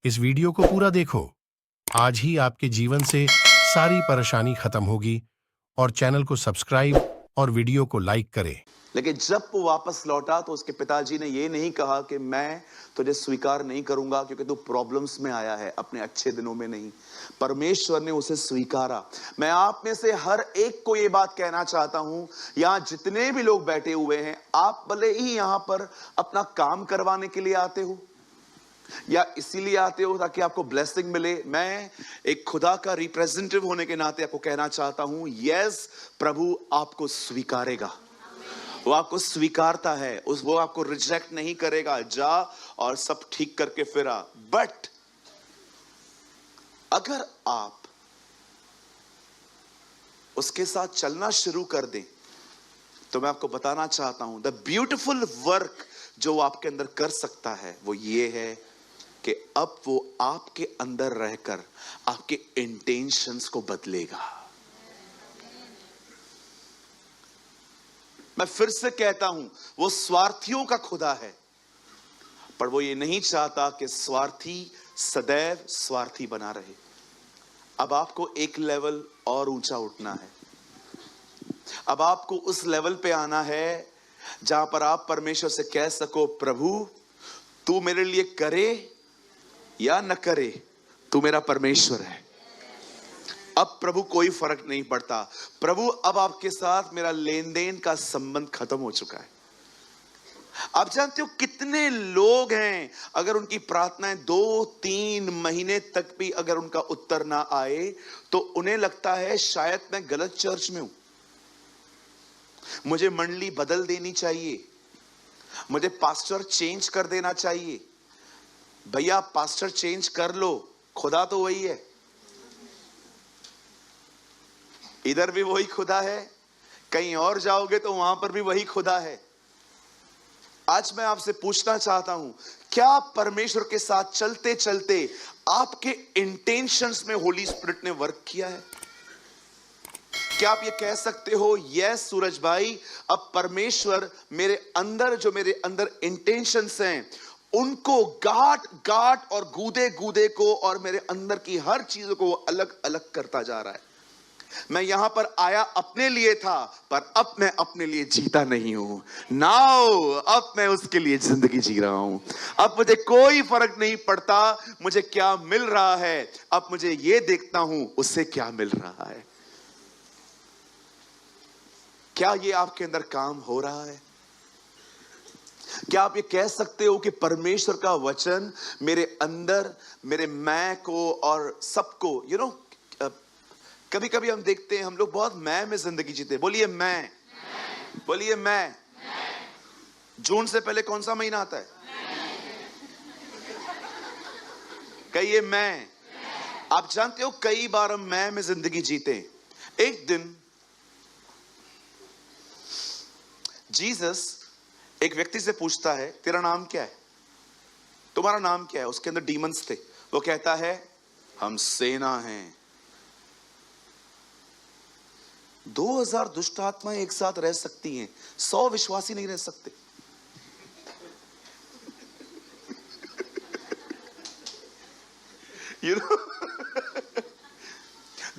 इस वीडियो को पूरा देखो। आज ही आपके जीवन से सारी परेशानी खत्म होगी और चैनल को सब्सक्राइब और वीडियो को लाइक करें। लेकिन जब वो वापस लौटा तो उसके पिताजी ने ये नहीं कहा कि मैं तुझे स्वीकार नहीं करूंगा क्योंकि तू प्रॉब्लम्स में आया है, अपने अच्छे दिनों में नहीं। परमेश्वर ने उसे स्वीकारा। मैं आप में से हर एक को ये बात कहना चाहता हूं, यहां जितने भी लोग बैठे हुए हैं, आप भले ही यहां पर अपना काम करवाने के लिए आते हो या इसीलिए आते हो ताकि आपको ब्लेसिंग मिले, मैं एक खुदा का रिप्रेजेंटेटिव होने के नाते आपको कहना चाहता हूं, यस, प्रभु आपको स्वीकारेगा। वो आपको स्वीकारता है, वो आपको रिजेक्ट नहीं करेगा। जा और सब ठीक करके फिर आ। बट अगर आप उसके साथ चलना शुरू कर दें तो मैं आपको बताना चाहता हूं, द ब्यूटीफुल वर्क जो वो आपके अंदर कर सकता है वो ये है कि अब वो आपके अंदर रहकर आपके इंटेंशंस को बदलेगा। मैं फिर से कहता हूं, वो स्वार्थियों का खुदा है, पर वो ये नहीं चाहता कि स्वार्थी सदैव स्वार्थी बना रहे। अब आपको एक लेवल और ऊंचा उठना है। अब आपको उस लेवल पे आना है जहां पर आप परमेश्वर से कह सको, प्रभु तू मेरे लिए करे या न करे, तू मेरा परमेश्वर है। अब प्रभु कोई फर्क नहीं पड़ता। प्रभु अब आपके साथ मेरा लेन देन का संबंध खत्म हो चुका है। आप जानते हो कितने लोग हैं, अगर उनकी प्रार्थनाएं 2-3 महीने तक भी अगर उनका उत्तर ना आए तो उन्हें लगता है शायद मैं गलत चर्च में हूं, मुझे मंडली बदल देनी चाहिए, मुझे पास्टर चेंज कर देना चाहिए। भैया पास्टर चेंज कर लो, खुदा तो वही है। इधर भी वही खुदा है, कहीं और जाओगे तो वहां पर भी वही खुदा है। आज मैं आपसे पूछना चाहता हूं, क्या परमेश्वर के साथ चलते चलते आपके इंटेंशंस में होली स्पिरिट ने वर्क किया है? क्या आप ये कह सकते हो, यस सूरज भाई, अब परमेश्वर मेरे अंदर इंटेंशंस हैं उनको गाट और गूदे को और मेरे अंदर की हर चीजों को अलग अलग करता जा रहा है। मैं यहां पर आया अपने लिए था, पर अब मैं अपने लिए जीता नहीं हूं। नाउ अब मैं उसके लिए जिंदगी जी रहा हूं। अब मुझे कोई फर्क नहीं पड़ता मुझे क्या मिल रहा है, अब मुझे यह देखता हूं उससे क्या मिल रहा है। क्या ये आपके अंदर काम हो रहा है? क्या आप ये कह सकते हो कि परमेश्वर का वचन मेरे अंदर, मेरे मैं को और सबको, कभी कभी हम देखते हैं हम लोग बहुत मैं में जिंदगी जीते। बोलिए मैं, बोलिए मैं। जून से पहले कौन सा महीना आता है? कहिए मैं। आप जानते हो कई बार हम मैं में जिंदगी जीते। एक दिन जीसस एक व्यक्ति से पूछता है, तेरा नाम क्या है? तुम्हारा नाम क्या है? उसके अंदर डीमंस थे। वो कहता है, हम सेना हैं। 2000 दुष्ट आत्माएं एक साथ रह सकती हैं, 100 विश्वासी नहीं रह सकते। you know?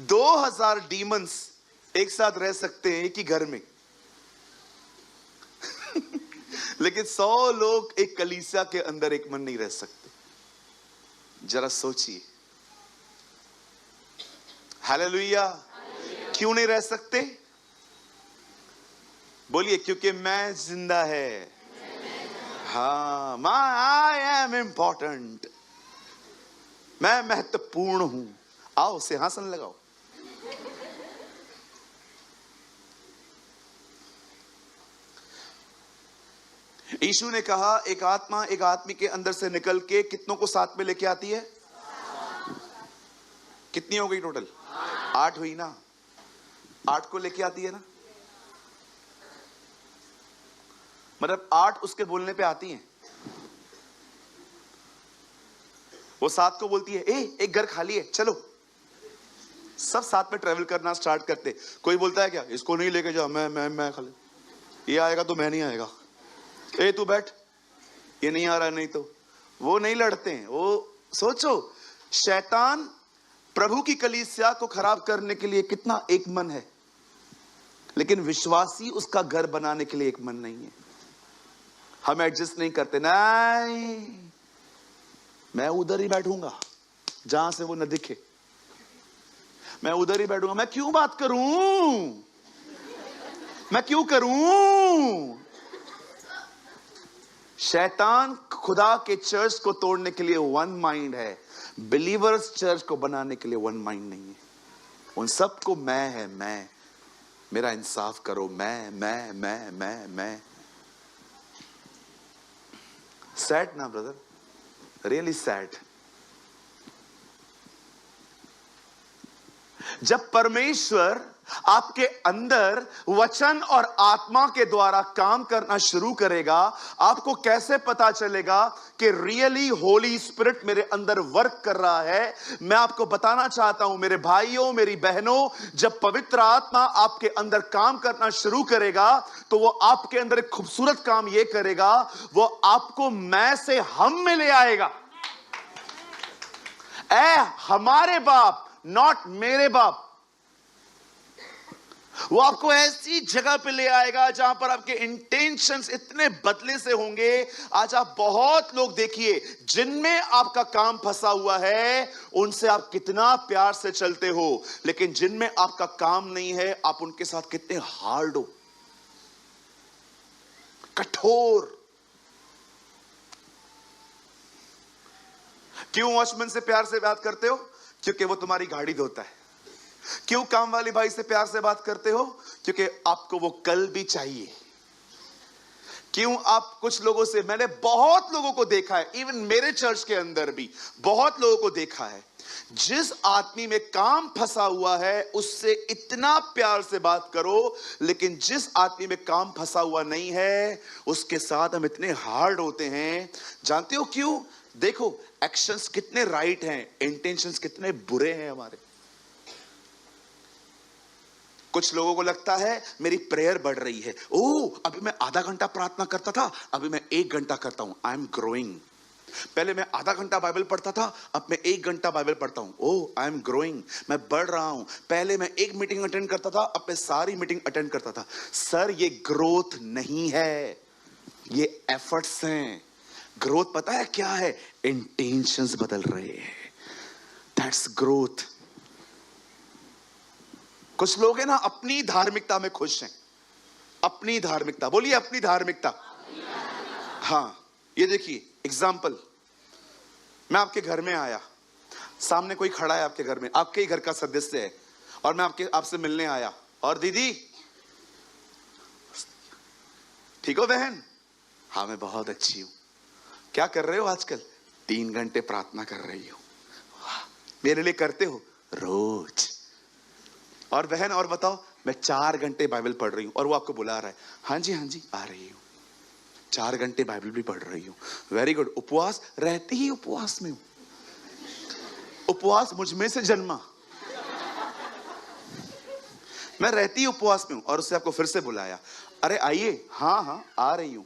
2000 डीमंस एक साथ रह सकते हैं एक ही घर में लेकिन 100 लोग एक कलीसिया के अंदर एक मन नहीं रह सकते। जरा सोचिए। हालेलुया। क्यों नहीं रह सकते? बोलिए, क्योंकि मैं जिंदा है। हाँ, आई एम इंपॉर्टेंट, मैं महत्वपूर्ण हूं। आओ सिंहासन लगाओ। यीशु ने कहा, एक आत्मा एक आदमी के अंदर से निकल के कितनों को साथ में लेके आती है? कितनी हो गई टोटल? 8 हुई ना? 8 को लेके आती है ना, मतलब 8 उसके बोलने पे आती हैं। वो 7 को बोलती है, एक घर खाली है, चलो। सब साथ में ट्रेवल करना स्टार्ट करते। कोई बोलता है क्या, इसको नहीं लेके जाओ, मैं खाली, ये आएगा तो मैं नहीं आएगा, तू बैठ, ये नहीं आ रहा नहीं तो। वो नहीं लड़ते हैं, वो सोचो, शैतान प्रभु की कलीसिया को खराब करने के लिए कितना एक मन है, लेकिन विश्वासी उसका घर बनाने के लिए एक मन नहीं है। हम एडजस्ट नहीं करते, नहीं मैं उधर ही बैठूंगा जहां से वो न दिखे, मैं उधर ही बैठूंगा, मैं क्यों बात करूं, मैं क्यों करूं। शैतान खुदा के चर्च को तोड़ने के लिए वन माइंड है, बिलीवर्स चर्च को बनाने के लिए वन माइंड नहीं है। उन सबको मैं है, मैं, मेरा इंसाफ करो, मैं। सैड ना ब्रदर, रियली सैड। जब परमेश्वर आपके अंदर वचन और आत्मा के द्वारा काम करना शुरू करेगा, आपको कैसे पता चलेगा कि रियली होली स्पिरिट मेरे अंदर वर्क कर रहा है? मैं आपको बताना चाहता हूं मेरे भाइयों, मेरी बहनों, जब पवित्र आत्मा आपके अंदर काम करना शुरू करेगा तो वो आपके अंदर एक खूबसूरत काम ये करेगा, वो आपको मैं से हम में ले आएगा। ऐ हमारे बाप, नॉट मेरे बाप। वो आपको ऐसी जगह पे ले आएगा जहां पर आपके इंटेंशंस इतने बदले से होंगे। आज आप बहुत लोग देखिए जिनमें आपका काम फंसा हुआ है, उनसे आप कितना प्यार से चलते हो, लेकिन जिनमें आपका काम नहीं है, आप उनके साथ कितने हार्ड हो, कठोर। क्यों वॉचमैन से प्यार से बात करते हो? क्योंकि वो तुम्हारी गाड़ी धोता है। क्यों काम वाली भाई से प्यार से बात करते हो? क्योंकि आपको वो कल भी चाहिए। क्यों आप कुछ लोगों से, मैंने बहुत लोगों को देखा है, इवन मेरे चर्च के अंदर भी बहुत लोगों को देखा है, जिस आदमी में काम फंसा हुआ है उससे इतना प्यार से बात करो, लेकिन जिस आदमी में काम फंसा हुआ नहीं है उसके साथ हम इतने हार्ड होते हैं। जानते हो क्यों? देखो एक्शंस कितने राइट हैं, इंटेंशंस कितने बुरे हैं हमारे। कुछ लोगों को लगता है मेरी प्रेयर बढ़ रही है, ओह अभी मैं आधा घंटा प्रार्थना करता था, अभी मैं 1 घंटा करता हूं, आई एम ग्रोइंग। पहले मैं आधा घंटा बाइबल पढ़ता था, अब मैं 1 घंटा बाइबल पढ़ता हूं, ओह आई एम ग्रोइंग, मैं बढ़ रहा हूं। पहले मैं 1 मीटिंग अटेंड करता था, अब मैं सारी मीटिंग अटेंड करता था। सर ये ग्रोथ नहीं है, ये एफर्ट्स हैं। ग्रोथ पता है क्या है? इंटेंशंस बदल रहे हैं, दैट्स ग्रोथ। कुछ लोग हैं ना अपनी धार्मिकता में खुश हैं, अपनी धार्मिकता, बोलिए अपनी धार्मिकता। हाँ, ये देखिए एग्जाम्पल, मैं आपके घर में आया, सामने कोई खड़ा है आपके घर में, आपके ही घर का सदस्य है, और मैं आपसे मिलने आया, और दीदी ठीक हो बहन? हाँ मैं बहुत अच्छी हूं। क्या कर रहे हो आजकल? 3 घंटे प्रार्थना कर रही हो। मेरे लिए करते हो? रोज। और बहन और बताओ? मैं 4 घंटे बाइबल पढ़ रही हूं। और वो आपको बुला रहा है, हाँ जी आ रही हूं, 4 घंटे बाइबल भी पढ़ रही हूं, वेरी गुड। उपवास? रहती ही उपवास में हूं, उपवास मुझ में से जन्मा, मैं रहती ही उपवास में हूं। और उससे आपको फिर से बुलाया, अरे आइए, हाँ आ रही हूं।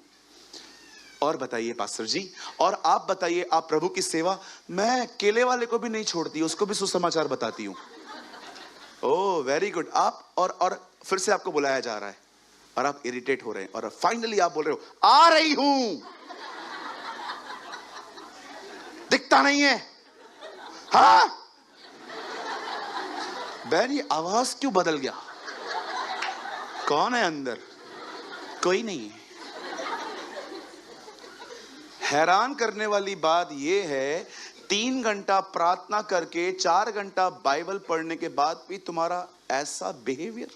और बताइए पास्टर जी, और आप बताइए, आप प्रभु की सेवा? मैं केले वाले को भी नहीं छोड़ती, उसको भी सुसमाचार बताती हूं। Oh very good. आप और फिर से आपको बुलाया जा रहा है और आप इरिटेट हो रहे हैं, और फाइनली आप बोल रहे हो आ रही हूं, दिखता नहीं है। हाँ बहन, ये आवाज क्यों बदल गया? कौन है अंदर? कोई नहीं है। हैरान करने वाली बात यह है, 3 घंटा प्रार्थना करके 4 घंटा बाइबल पढ़ने के बाद भी तुम्हारा ऐसा बिहेवियर।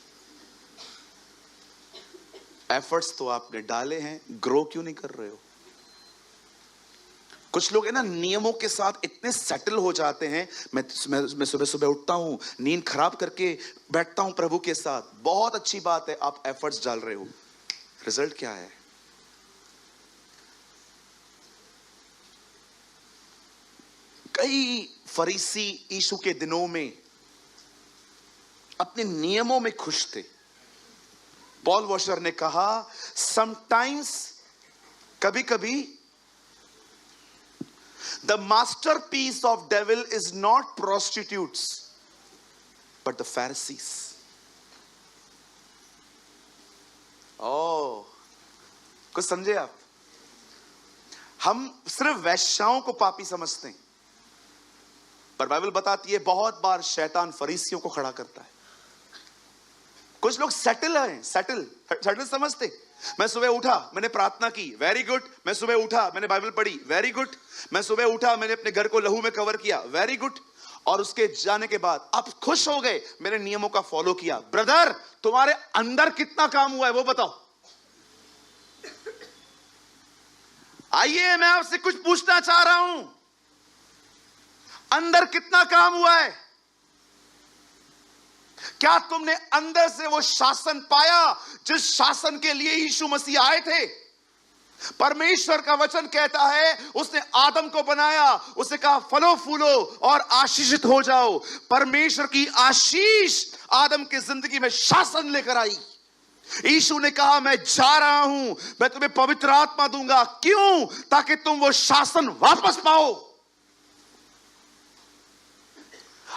एफर्ट्स तो आपने डाले हैं, ग्रो क्यों नहीं कर रहे हो? कुछ लोग है ना नियमों के साथ इतने सेटल हो जाते हैं। मैं सुबह सुबह उठता हूं, नींद खराब करके बैठता हूं प्रभु के साथ। बहुत अच्छी बात है, आप एफर्ट्स डाल रहे हो, रिजल्ट क्या है? कई फरीसी यीशु के दिनों में अपने नियमों में खुश थे। पॉल वॉशर ने कहा, समटाइम्स, कभी कभी The masterpiece of devil is not prostitutes, but the Pharisees. Oh, कुछ समझे आप? हम सिर्फ वैश्याओं को पापी समझते हैं, पर बाइबल बताती है बहुत बार शैतान फरीसियों को खड़ा करता है। कुछ लोग सेटल हैं, सेटल समझते। मैं सुबह उठा, मैंने प्रार्थना की, वेरी गुड। मैं सुबह उठा, मैंने बाइबल पढ़ी, वेरी गुड। मैं सुबह उठा, मैंने अपने घर को लहू में कवर किया, वेरी गुड। और उसके जाने के बाद आप खुश हो गए, मैंने नियमों का फॉलो किया। ब्रदर, तुम्हारे अंदर कितना काम हुआ है वो बताओ। आइए, मैं आपसे कुछ पूछना चाह रहा हूं, अंदर कितना काम हुआ है? क्या तुमने अंदर से वो शासन पाया जिस शासन के लिए यीशु मसीह आए थे? परमेश्वर का वचन कहता है, उसने आदम को बनाया, उसने कहा फलो फूलो और आशीषित हो जाओ। परमेश्वर की आशीष आदम की जिंदगी में शासन लेकर आई। यीशु ने कहा, मैं जा रहा हूं, मैं तुम्हें पवित्र आत्मा दूंगा। क्यों? ताकि तुम वो शासन वापस पाओ।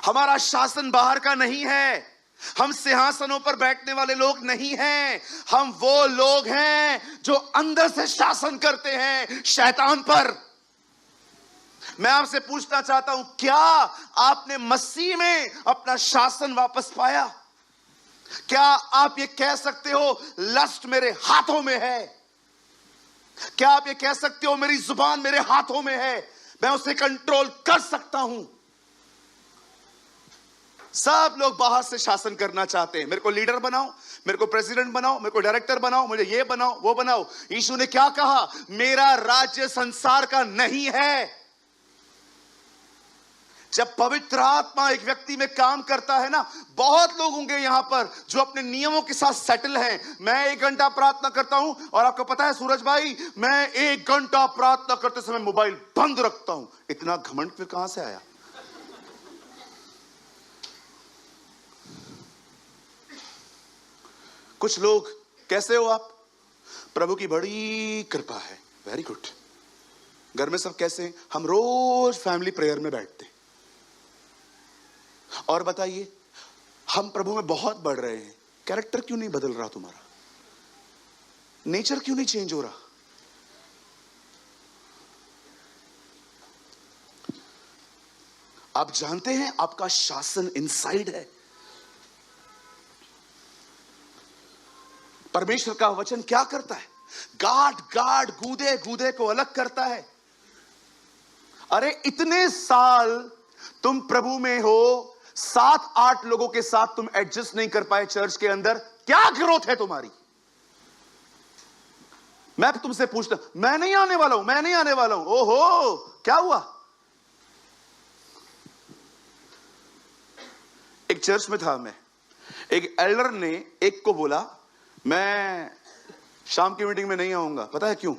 हमारा शासन बाहर का नहीं है, हम सिंहासनों पर बैठने वाले लोग नहीं हैं। हम वो लोग हैं जो अंदर से शासन करते हैं शैतान पर। मैं आपसे पूछना चाहता हूं, क्या आपने मसीह में अपना शासन वापस पाया? क्या आप ये कह सकते हो, लस्ट मेरे हाथों में है? क्या आप ये कह सकते हो, मेरी जुबान मेरे हाथों में है, मैं उसे कंट्रोल कर सकता हूं? सब लोग बाहर से शासन करना चाहते हैं। मेरे को लीडर बनाओ, मेरे को प्रेसिडेंट बनाओ, मेरे को डायरेक्टर बनाओ, मुझे ये बनाओ वो बनाओ। यीशु ने क्या कहा? मेरा राज्य संसार का नहीं है। जब पवित्र आत्मा एक व्यक्ति में काम करता है ना, बहुत लोग होंगे यहां पर जो अपने नियमों के साथ सेटल हैं। मैं 1 घंटा प्रार्थना करता हूं, और आपको पता है सूरज भाई, मैं 1 घंटा प्रार्थना करते समय मोबाइल बंद रखता हूं। इतना घमंड फिर कहां से आया? कुछ लोग, कैसे हो आप? प्रभु की बड़ी कृपा है, वेरी गुड। घर में सब कैसे हैं? हम रोज फैमिली प्रेयर में बैठते हैं। और बताइए, हम प्रभु में बहुत बढ़ रहे हैं, कैरेक्टर क्यों नहीं बदल रहा तुम्हारा? नेचर क्यों नहीं चेंज हो रहा? आप जानते हैं आपका शासन इनसाइड है। परमेश्वर का वचन क्या करता है? गाड़ गूदे गूदे को अलग करता है। अरे इतने साल तुम प्रभु में हो, 7-8 लोगों के साथ तुम एडजस्ट नहीं कर पाए चर्च के अंदर, क्या ग्रोथ है तुम्हारी? मैं तुमसे पूछता, मैं नहीं आने वाला हूं, मैं नहीं आने वाला हूं। ओहो, क्या हुआ? एक चर्च में था मैं, एक एल्डर ने एक को बोला, मैं शाम की मीटिंग में नहीं आऊंगा। पता है क्यों?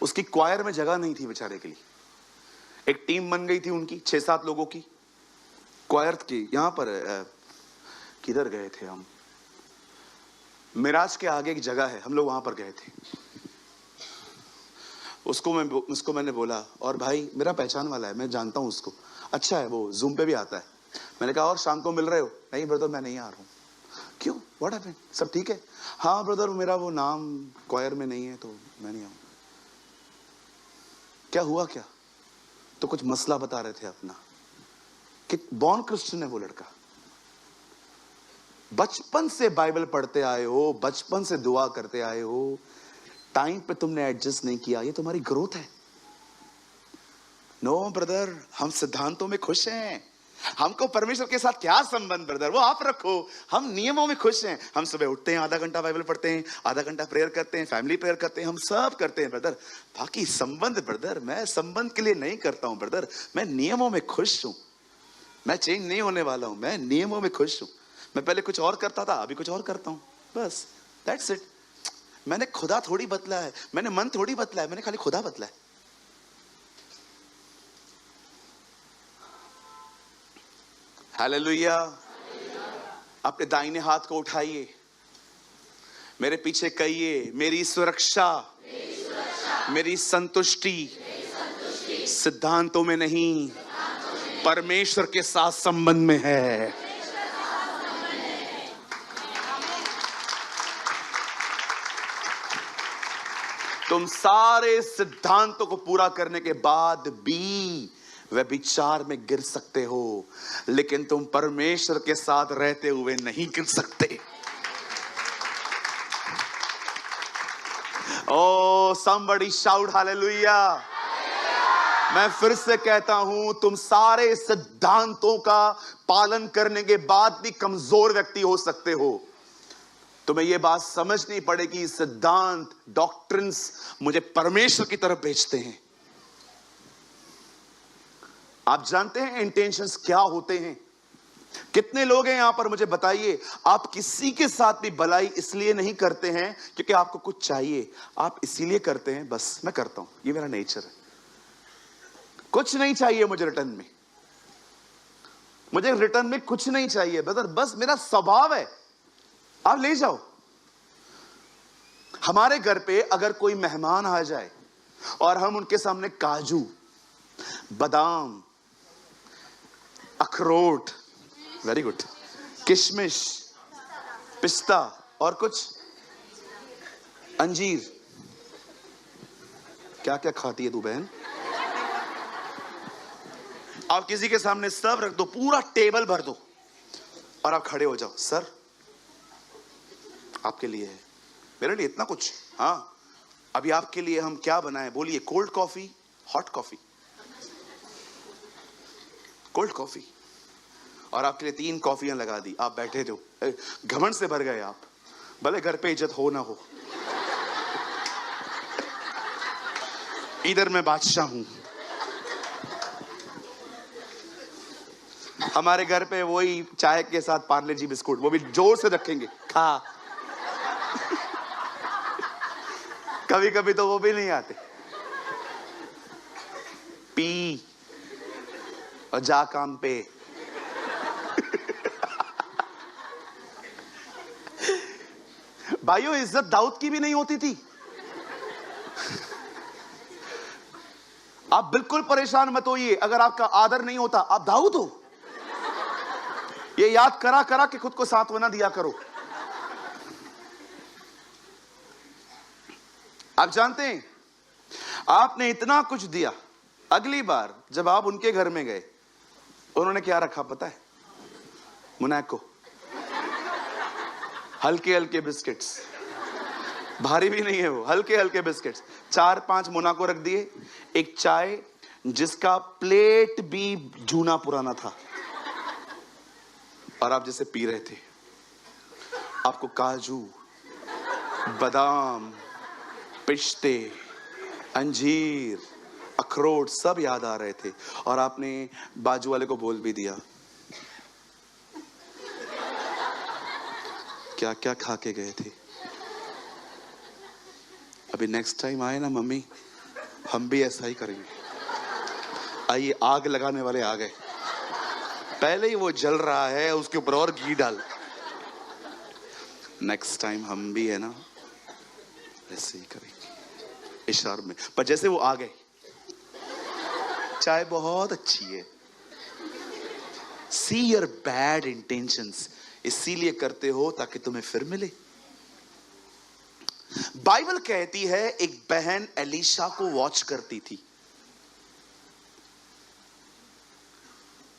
उसकी क्वायर में जगह नहीं थी बेचारे के लिए। एक टीम बन गई थी उनकी, 6-7 लोगों की क्वायर की। यहां पर किधर गए थे हम? मिराज के आगे एक जगह है, हम लोग वहां पर गए थे। उसको मैंने बोला, और भाई मेरा पहचान वाला है, मैं जानता हूं उसको, अच्छा है, वो जूम पे भी आता है। मैंने कहा, और शाम को मिल रहे हो? नहीं ब्रदर, मैं नहीं आ रहा हूं। क्यों? What happened? सब ठीक है? हाँ ब्रदर, मेरा वो नाम क्वायर में नहीं है तो मैं नहीं आऊंगा। क्या हुआ? क्या? तो कुछ मसला बता रहे थे अपना, कि बॉर्न क्रिश्चियन है वो लड़का, बचपन से बाइबल पढ़ते आए हो, बचपन से दुआ करते आए हो, टाइम पे तुमने एडजस्ट नहीं किया, ये तुम्हारी ग्रोथ है। नो ब्रदर, हम सिद्धांतों में खुश हैं। हमको परमेश्वर के साथ क्या संबंध ब्रदर, वो आप रखो, हम नियमों में खुश हैं। हम सुबह उठते हैं, आधा घंटा बाइबल पढ़ते हैं, आधा घंटा प्रेयर करते हैं, फैमिली प्रेयर करते हैं, हम सब करते हैं ब्रदर। बाकी संबंध ब्रदर, मैं संबंध के लिए नहीं करता हूं ब्रदर, मैं नियमों में खुश हूं। मैं चेंज नहीं होने वाला हूं, मैं नियमों में खुश हूं। मैं पहले कुछ और करता था, अभी कुछ और करता हूं, बस दैट्स इट। मैंने खुदा थोड़ी बदला है, मैंने मन थोड़ी बदला है, मैंने खाली खुदा बदला है। हालेलुया। अपने दाहिने हाथ को उठाइए, मेरे पीछे कहिए, मेरी सुरक्षा, मेरी संतुष्टि सिद्धांतों में नहीं, परमेश्वर के साथ संबंध में है। तुम सारे सिद्धांतों को पूरा करने के बाद भी व्यभिचार में गिर सकते हो, लेकिन तुम परमेश्वर के साथ रहते हुए नहीं गिर सकते। ओ somebody shout hallelujah। मैं फिर से कहता हूं, तुम सारे सिद्धांतों का पालन करने के बाद भी कमजोर व्यक्ति हो सकते हो। तुम्हें यह बात समझनी पड़ेगी, सिद्धांत, डॉक्ट्रिन्स मुझे परमेश्वर की तरफ भेजते हैं। आप जानते हैं इंटेंशंस क्या होते हैं? कितने लोग हैं यहां पर, मुझे बताइए, आप किसी के साथ भी भलाई इसलिए नहीं करते हैं क्योंकि आपको कुछ चाहिए, आप इसीलिए करते हैं बस मैं करता हूं, ये मेरा नेचर है, कुछ नहीं चाहिए मुझे रिटर्न में, मुझे रिटर्न में कुछ नहीं चाहिए ब्रदर, बस मेरा स्वभाव है, आप ले जाओ। हमारे घर पे अगर कोई मेहमान आ जाए और हम उनके सामने काजू, बादाम, अखरोट, वेरी गुड, किशमिश, पिस्ता और कुछ अंजीर, क्या क्या खाती है तू बहन, आप किसी के सामने सब रख दो, पूरा टेबल भर दो और आप खड़े हो जाओ, सर आपके लिए है, मेरे लिए इतना कुछ, हाँ अभी आपके लिए हम क्या बनाए, बोलिए, cold coffee, hot coffee, cold coffee, और आपके लिए 3 कॉफियां लगा दी, आप बैठे थे, घमंड से भर गए आप, भले घर पे इज्जत हो ना हो, इधर मैं बादशाह हूं। हमारे घर पे वही चाय के साथ पार्ले जी बिस्कुट, वो भी जोर से रखेंगे, खा। कभी कभी तो वो भी नहीं आते, पी और जा काम पे। भाइयों, इज्जत दाऊद की भी नहीं होती थी। आप बिल्कुल परेशान मत होइए, अगर आपका आदर नहीं होता, आप दाऊद हो, ये याद करा करा के खुद को सांत्वना दिया करो। आप जानते हैं, आपने इतना कुछ दिया, अगली बार जब आप उनके घर में गए, उन्होंने क्या रखा पता है? मुनैको, हल्के हल्के बिस्किट्स, भारी भी नहीं है वो, हल्के हल्के बिस्किट्स, 4-5 मोनाको रख दिए, एक चाय जिसका प्लेट भी जूना पुराना था, और आप जैसे पी रहे थे, आपको काजू, बादाम, पिस्ते, अंजीर, अखरोट सब याद आ रहे थे, और आपने बाजू वाले को बोल भी दिया, क्या क्या खा के गए थे। अभी नेक्स्ट टाइम आए ना मम्मी, हम भी ऐसा ही करेंगे। आइए, आग लगाने वाले आ गए, पहले ही वो जल रहा है, उसके ऊपर और घी डाल। नेक्स्ट टाइम हम भी है ना ऐसे ही करेंगे, इशारे में। पर जैसे वो आ गए, चाय बहुत अच्छी है, सी योर बैड इंटेंशंस, इसीलिए करते हो ताकि तुम्हें फिर मिले। बाइबल कहती है एक बहन एलीशा को वॉच करती थी।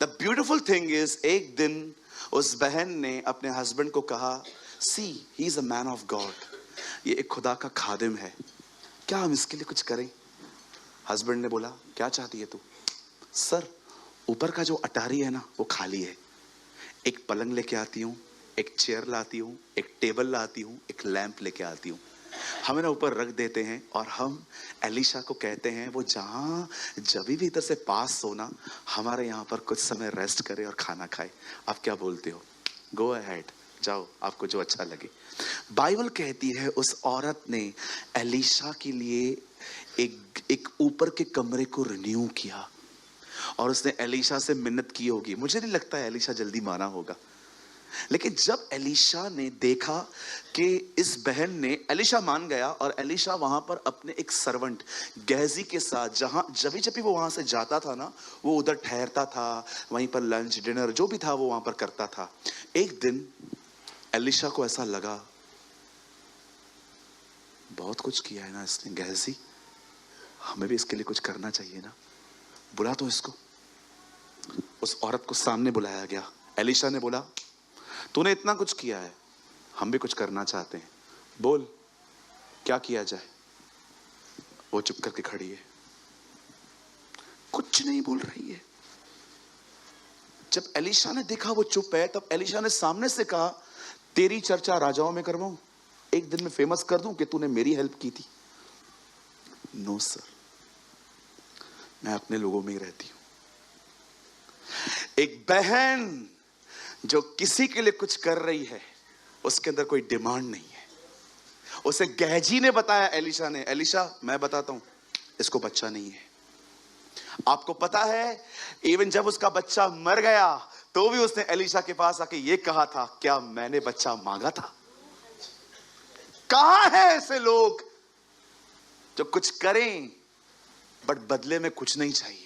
द ब्यूटिफुल थिंग इज, एक दिन उस बहन ने अपने हस्बैंड को कहा, see he is a man of God, ये एक खुदा का खादिम है, क्या हम इसके लिए कुछ करें? हस्बैंड ने बोला, क्या चाहती है तू? सर, ऊपर का जो अटारी है ना वो खाली है, एक पलंग लेके आती हूँ, एक चेयर लाती हूँ, एक टेबल लाती हूँ, एक लैंप लेके आती हूँ, हमें ना ऊपर रख देते हैं, और हम एलीशा को कहते हैं वो जहाँ जब भी इधर से पास होना, हमारे यहाँ पर कुछ समय रेस्ट करे और खाना खाए। आप क्या बोलते हो? गो अहेड, जाओ, आपको जो अच्छा लगे। बाइबल कहती है उस औरत ने एलीशा के लिए एक ऊपर के कमरे को रिन्यू किया, और उसने एलीशा से मिन्नत की होगी। मुझे नहीं लगता है एलीशा जल्दी माना होगा। लेकिन जब एलीशा ने देखा कि इस बहन ने, एलीशा मान गया और एलीशा वहां पर अपने एक सर्वेंट गेहजी के साथ, जहां जब भी वो वहां से जाता था ना, वो उधर ठहरता था, वहीं पर लंच डिनर जो भी था वो वहां पर करता था। एक दिन एलीशा को ऐसा लगा, बहुत कुछ किया है ना इसने गेहजी, हमें भी इसके लिए कुछ करना चाहिए ना, बुला तो इसको। उस औरत को सामने बुलाया गया। एलीशा ने बोला, तूने इतना कुछ किया है, हम भी कुछ करना चाहते हैं, बोल क्या किया जाए। वो चुप करके खड़ी है, कुछ नहीं बोल रही है। जब एलीशा ने देखा वो चुप है, तब एलीशा ने सामने से कहा, तेरी चर्चा राजाओं में करवाऊं, एक दिन में फेमस कर दूं कि तूने मेरी हेल्प की थी। नो सर, मैं अपने लोगों में ही रहती हूं। एक बहन जो किसी के लिए कुछ कर रही है, उसके अंदर कोई डिमांड नहीं है। उसे गेहजी ने बताया, एलीशा ने, एलीशा मैं बताता हूं, इसको बच्चा नहीं है। आपको पता है, इवन जब उसका बच्चा मर गया तो भी उसने एलीशा के पास आके ये कहा था, क्या मैंने बच्चा मांगा था? कहां है ऐसे लोग जो कुछ करें बट बदले में कुछ नहीं चाहिए?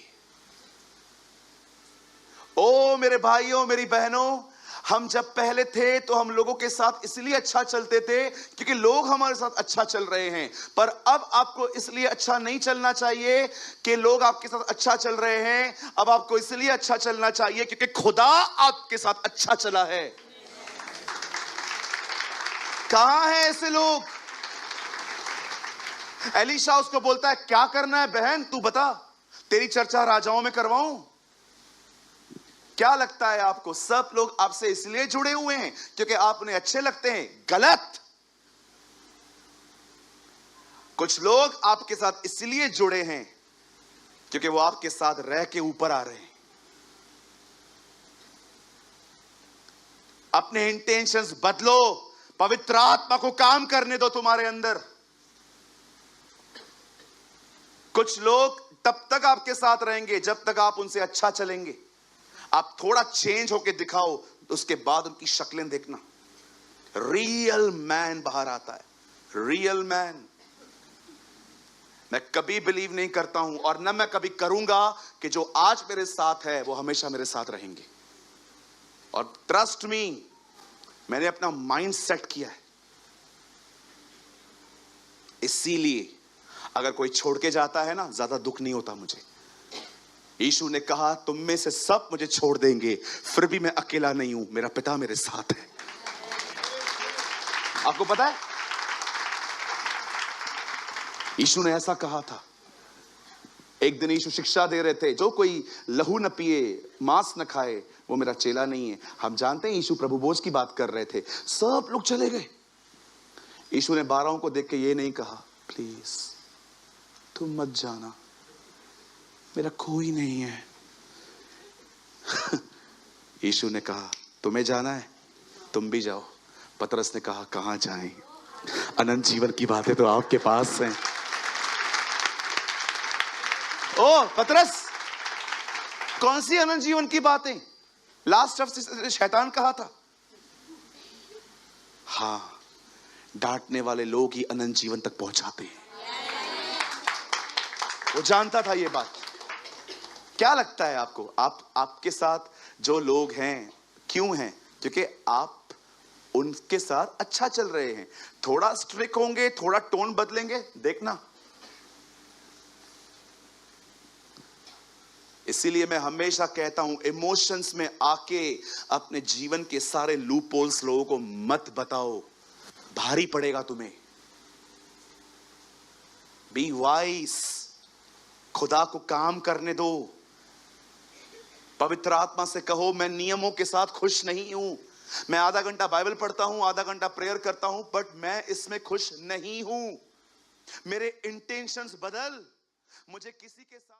ओ मेरे भाइयों, मेरी बहनों, हम जब पहले थे तो हम लोगों के साथ इसलिए अच्छा चलते थे क्योंकि लोग हमारे साथ अच्छा चल रहे हैं। पर अब आपको इसलिए अच्छा नहीं चलना चाहिए कि लोग आपके साथ अच्छा चल रहे हैं। अब आपको इसलिए अच्छा चलना चाहिए क्योंकि खुदा आपके साथ अच्छा चला है। कहां है ऐसे लोग? एलीशा उसको बोलता है, क्या करना है बहन, तू बता, तेरी चर्चा राजाओं में करवाऊं? क्या लगता है आपको, सब लोग आपसे इसलिए जुड़े हुए हैं क्योंकि आप उन्हें अच्छे लगते हैं? गलत। कुछ लोग आपके साथ इसलिए जुड़े हैं क्योंकि वो आपके साथ रह के ऊपर आ रहे हैं। अपने इंटेंशंस बदलो, पवित्र आत्मा को काम करने दो तुम्हारे अंदर। कुछ लोग तब तक आपके साथ रहेंगे जब तक आप उनसे अच्छा चलेंगे। आप थोड़ा चेंज होके दिखाओ, तो उसके बाद उनकी शक्लें देखना, रियल मैन बाहर आता है। Real man. मैं कभी बिलीव नहीं करता हूं और न मैं कभी करूंगा कि जो आज मेरे साथ है वो हमेशा मेरे साथ रहेंगे। और ट्रस्ट मी, मैंने अपना माइंड सेट किया है। इसीलिए अगर कोई छोड़ के जाता है ना, ज्यादा दुख नहीं होता मुझे। यीशु ने कहा, तुम में से सब मुझे छोड़ देंगे, फिर भी मैं अकेला नहीं हूं, मेरा पिता मेरे साथ है। आपको पता है, यीशु ने ऐसा कहा था। एक दिन यीशु शिक्षा दे रहे थे, जो कोई लहू न पिए, मांस न खाए, वो मेरा चेला नहीं है। हम जानते हैं यीशु प्रभु भोज की बात कर रहे थे। सब लोग चले गए। यीशु ने 12 को देख के ये नहीं कहा, प्लीज तुम मत जाना, मेरा कोई नहीं है। यीशु ने कहा, तुम्हें जाना है, तुम भी जाओ। पतरस ने कहा, कहां जाएं? अनंत जीवन की बातें तो आपके पास हैं। ओ पतरस, कौन सी अनंत जीवन की बातें? लास्ट ऑफ शैतान कहा था। हां, डांटने वाले लोग ही अनंत जीवन तक पहुंचाते हैं। वो जानता था ये बात। क्या लगता है आपको, आपके साथ जो लोग हैं, क्यों हैं? क्योंकि आप उनके साथ अच्छा चल रहे हैं। थोड़ा स्ट्रिक्ट होंगे, थोड़ा टोन बदलेंगे, देखना। इसीलिए मैं हमेशा कहता हूं, इमोशंस में आके अपने जीवन के सारे लूप होल्स लोगों को मत बताओ, भारी पड़ेगा तुम्हें। बी वाइज, खुदा को काम करने दो। पवित्र आत्मा से कहो, मैं नियमों के साथ खुश नहीं हूं। मैं आधा घंटा बाइबल पढ़ता हूं, आधा घंटा प्रेयर करता हूं, बट मैं इसमें खुश नहीं हूं। मेरे इंटेंशंस बदल। मुझे किसी के साथ